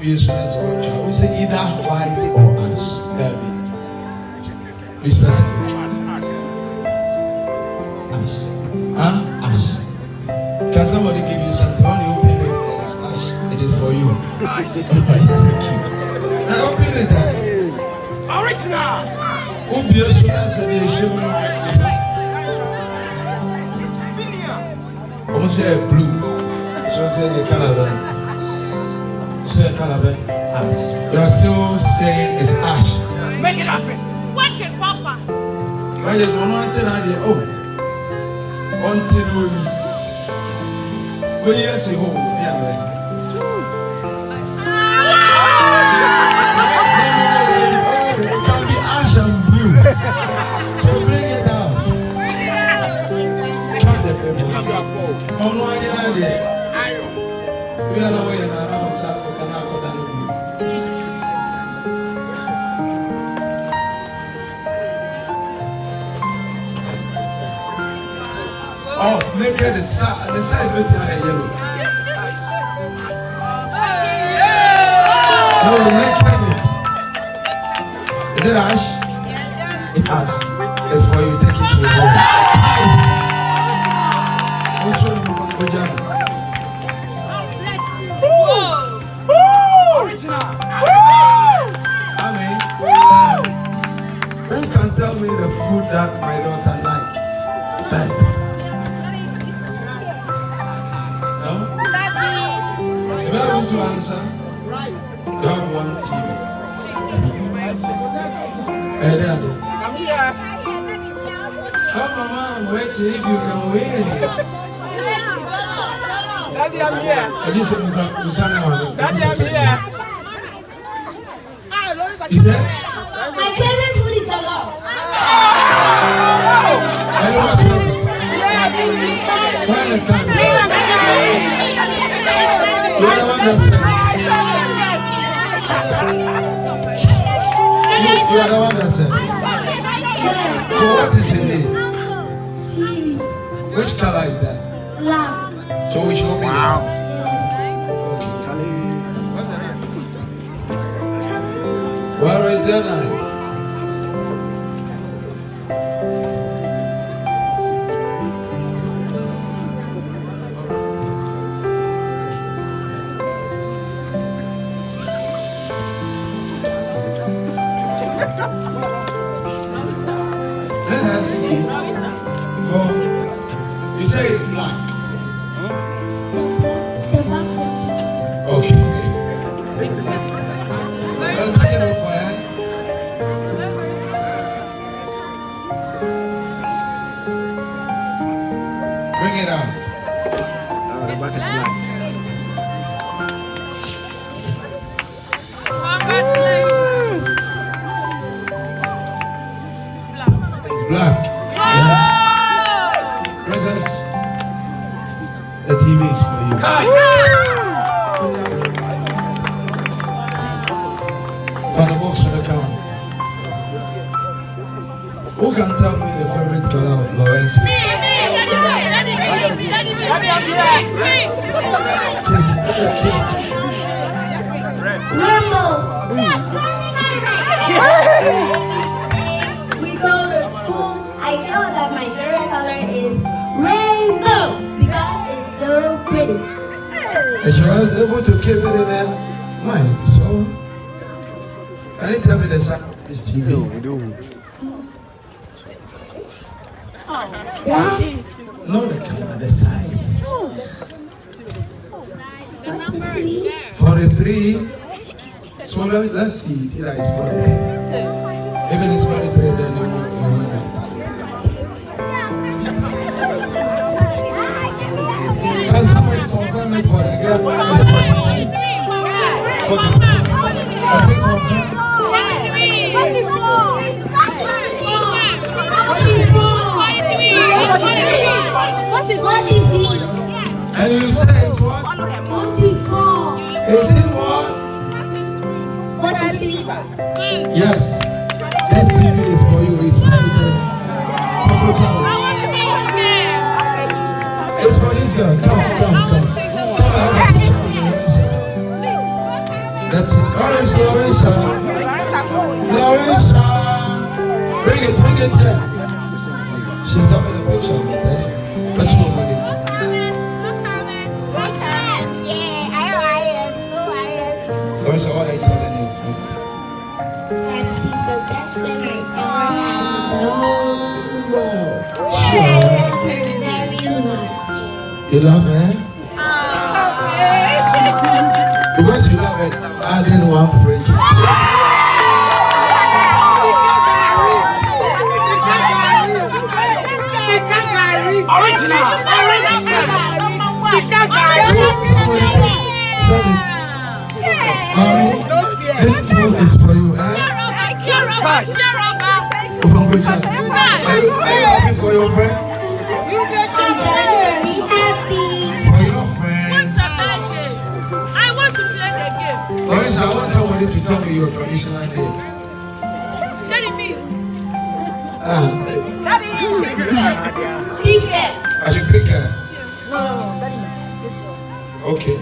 you as well. We say either white or ash. Be specific. Ash. Huh? Ash. Can somebody give you something? When you open it, it is ash. It is for you. Thank you. Now open it. Original. Almost say blue. So say the color. Say color. Ash. You are still saying it's ash. Make it happen. Work it, Papa. I just want to tell you. Oh, until we see who. It can be ash and blue. So bring it out. Cut the paper. Oh no, I didn't. We are not waiting around. So we cannot go down. Oh, naked the side with yellow. No, naked it. Is it ash? Yes. It's ash. It's for you. Take it to your home. We'll show you from the jam. Original. Amen. Who can tell me the food that my daughter likes best? To answer, you have one TV. Come here. Oh, Mama, I'm waiting if you can win. Daddy, I'm here. I just said, Daddy, I'm here. Is that? My favorite food is a lot. I know what's happening. Why the time? You're the one that said it. You are the one that said it. Yes. So what is your name? TV. Which color is that? Black. So we should open it. Yes. Okay. Where is your knife? Let us see it. For you say it's black. The back. Okay. Well, take it off fire. Bring it out. The back is black. Black. Yeah. Princess, the TV is for you. For the box to the count. Who can tell me the favorite color of Lawrence? Kiss. Rainbow. We go to school. I know that my favorite color is rainbow because it's so pretty. And she was able to keep it in her mind. So, can you tell me the size of this TV? We do. Yeah. No, the color, the size. 43. 43. So let's see it. Either it's 43. Even it's 43, then you want that. Can somebody confirm it for the girl? It's 43. 43. Does it confirm? 43. And you say it's what? 44. Is it what? 43. Yes. This TV is for you. It's for the girl. It's for this girl. Come. Come. That's it. Larissa. Bring it here. She's up in the picture of it, eh? First one with it. Larissa, what are you telling your friend? That she's the best friend I ever had. You love her? Because you love her, I didn't want fridge. Original. Mommy, this food is for you, eh? Cash. Are you happy for your friend? I'm very happy. For your friend. I want to play the game. Larissa, I want somebody to tell me your traditional name. Daddy, me. Speak it. I should pick her. Okay.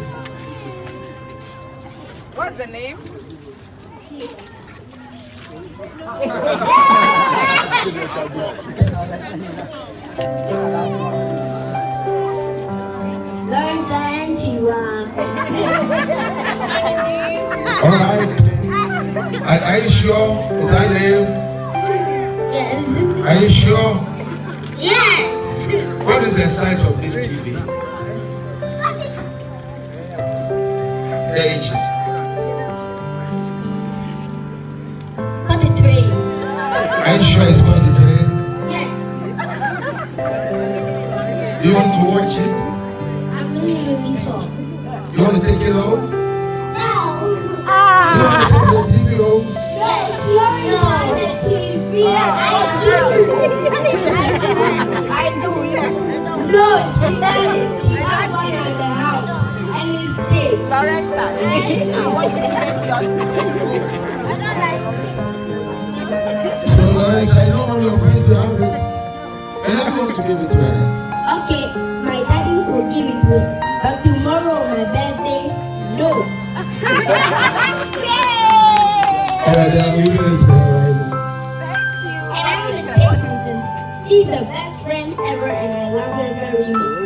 What's the name? Larissa and Chiwa. All right. Are you sure? Is that name? Yes. Are you sure? Yes. What is the size of this TV? 8 inches. 43. Are you sure it's 43? Yes. You want to watch it? I'm really so. You want to take it home? No. You want to take the TV home? Yes. No. The TV. I do. Yes. No, she doesn't. She has one in the house, and it's big. Larissa. So, Larissa, I don't want your friend to have it. And I'm going to give it to her. Okay, my daddy will give it to me, but tomorrow my birthday, no. All right, then I'm giving it to her right now. And I want to say something. She's the best friend ever, and I love her very much.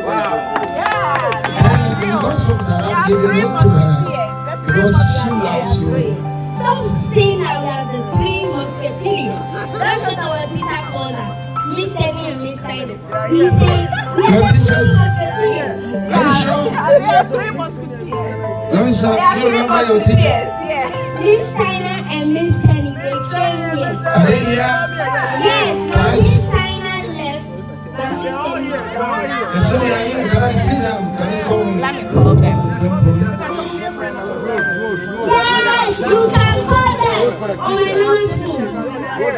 And because of that, I'm giving it to her. Because she loves you. Stop saying I love the three musketeers. That's what our teacher calls us. Miss Penny and Miss Steiner. We say we Your are the three teachers. musketeers. Are you sure? Larissa, you remember your teacher? Miss Steiner and Miss Penny, they stay here. Are they here? Yes, Miss Steiner left, but Miss Penny is They say they are here. Can I see them? Can you call me? Let me call them. Yes, you can call them on my mom's phone. Wait.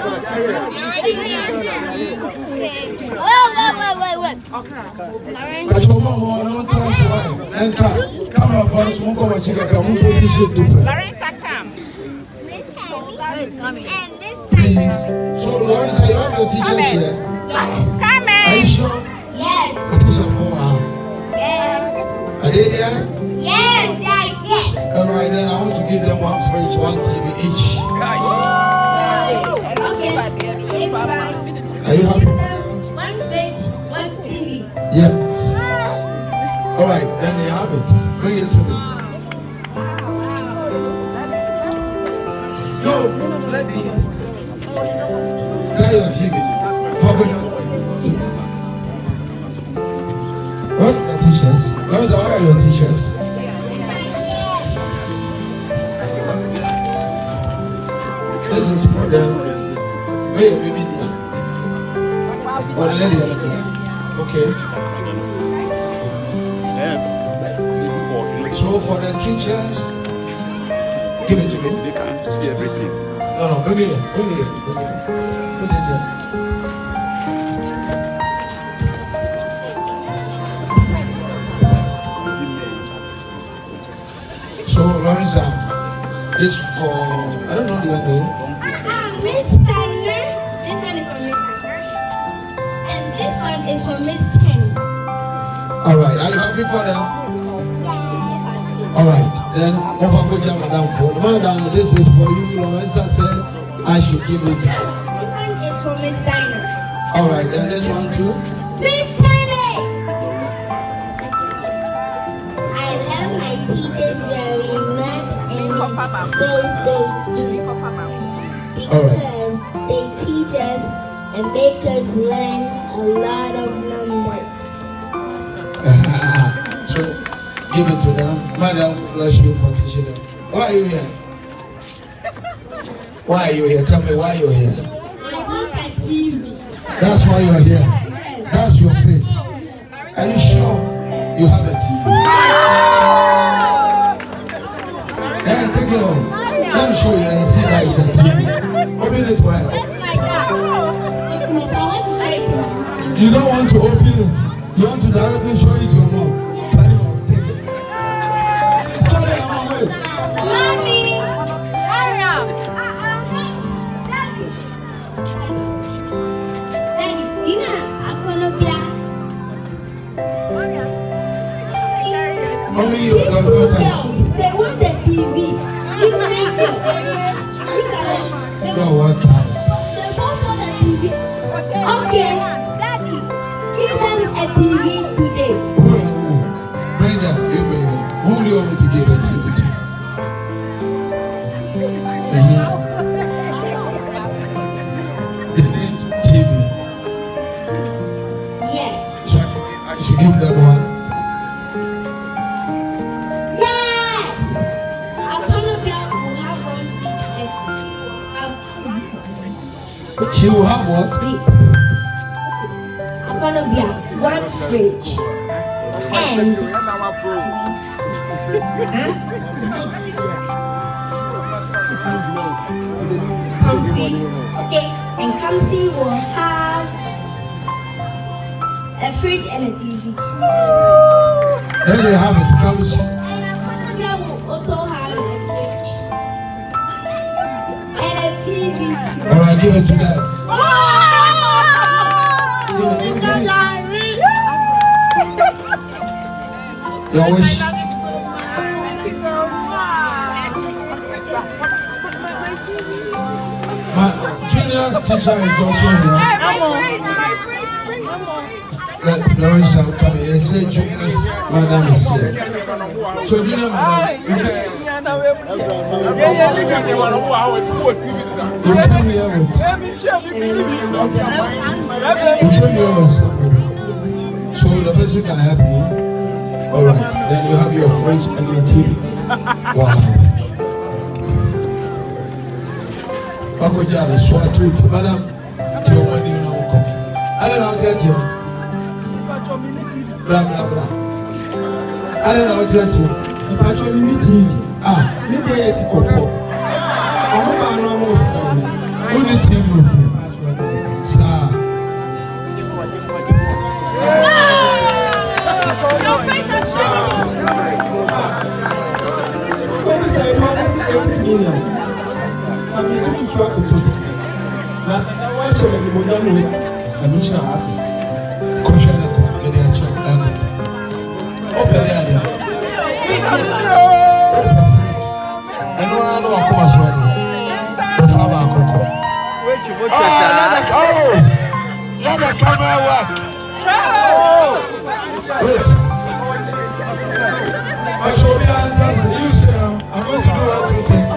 But your mom won't trust why. And come on, first, we'll go and check out one position different. Larissa, come. Please. So, Larissa, you have your teachers here. Come Are you in. sure? Yes, The teacher for her. yes, Are they here? yes, yes. All right, then I want to give them one fridge, one TV each. Okay, it's fine. Are you happy? One fridge, one TV. Yes. All right, then they have it. Bring it to me. No, let me. Play your TV. Forward. What? The teachers? Larissa, what are your teachers? This is for them. Wait, baby, dear. Or the lady, okay. So for the teachers, give it to me. They can see everything. No, bring it here. Put it here. So, Larissa, this for, I don't know your name. Miss Steiner. This one is for Miss Steiner. And this one is for Miss Penny. All right, are you happy for them? All right. Then over go jam madam for. Madam, this is for you. Lorenza said I should give it to you. This one is for Miss Steiner. All right, then this one too. Miss Steiner! I love my teachers very much and so do. All right. Because they teach us and make us learn a lot of numbers. So give it to them. Madam, bless you for teaching them. Why are you here? Why are you here? Tell me why you're here. I look at TV. That's why you're here. That's your faith. Are you sure you have a TV? Then take it home. Let me show you and see that it's a TV. Open it wide. You don't want to open it. You want to directly show it to your mom. Carry on, take it. Sorry, mom, wait. Mommy! Daddy, you know, I'm gonna be Mommy, you These don't two know time. girls, they want a TV. You make them. Look at them. No, what kind? They both want a TV. Okay, Daddy, give them a TV today. Bring them, you bring them. Who do you want me to give a TV to? TV. Yes. So I should give them one. Yes. I'm gonna be able to have one. She will have what? I'm gonna be at one fridge and Kamsi, okay, and Kamsi will have a fridge and a TV. Then they have it. Comes. And Akonodia will also have a fridge and a TV. All right, give it to them. Give it. Your wish. My junior's teacher is also here. Let Larissa come here. Say junior's madam is here. So junior madam, you come here with. You came here with somebody. So the person can help you. All right. Then you have your fridge and your TV. Wow. Uncle John, so I told you, madam, to your money now. I don't know what to you. Blah, blah, blah. I don't know what to you. Actually, me TV. Me dey eti koko. Àwọn máa ń rán mọ́ sí i. Who the TV with you? Sir. Wọ́n sọ èyí wọ́n sí 8 million. Àmì tútù àkótó. Na wọ́n ṣẹlẹ̀ ní mo dánwò ẹ̀mí ṣe àwátì. Kọ́ṣẹ́ ní kò kéde ẹ̀kyẹ́ ẹ̀mọ̀tì. Ó bẹ̀rẹ̀ àdé. Ẹnu wa ló wà kó ma sọ ẹni. Ẹ̀fọ́ bá àkókò. Let the camera work. Wait. I show me the answers. You say, I'm going to do one, two things.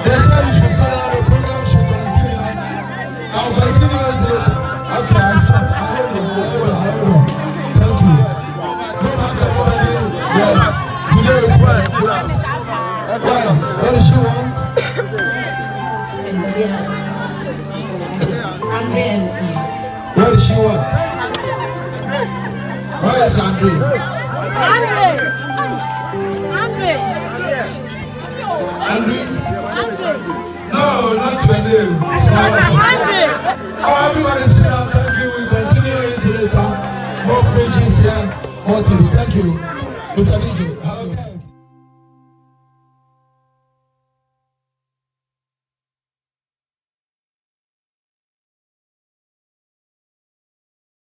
They said you should say that the program should continue. I'll continue until. Okay, I stop. I will. Thank you. No matter what I do. Yeah. Today is my class. Well, what does she want? What does she want? Where is Andre? Andre? No, not your name. Oh, everybody sit down. Thank you. We continue into later. More fridges here. More TV. Thank you. Mr. DJ.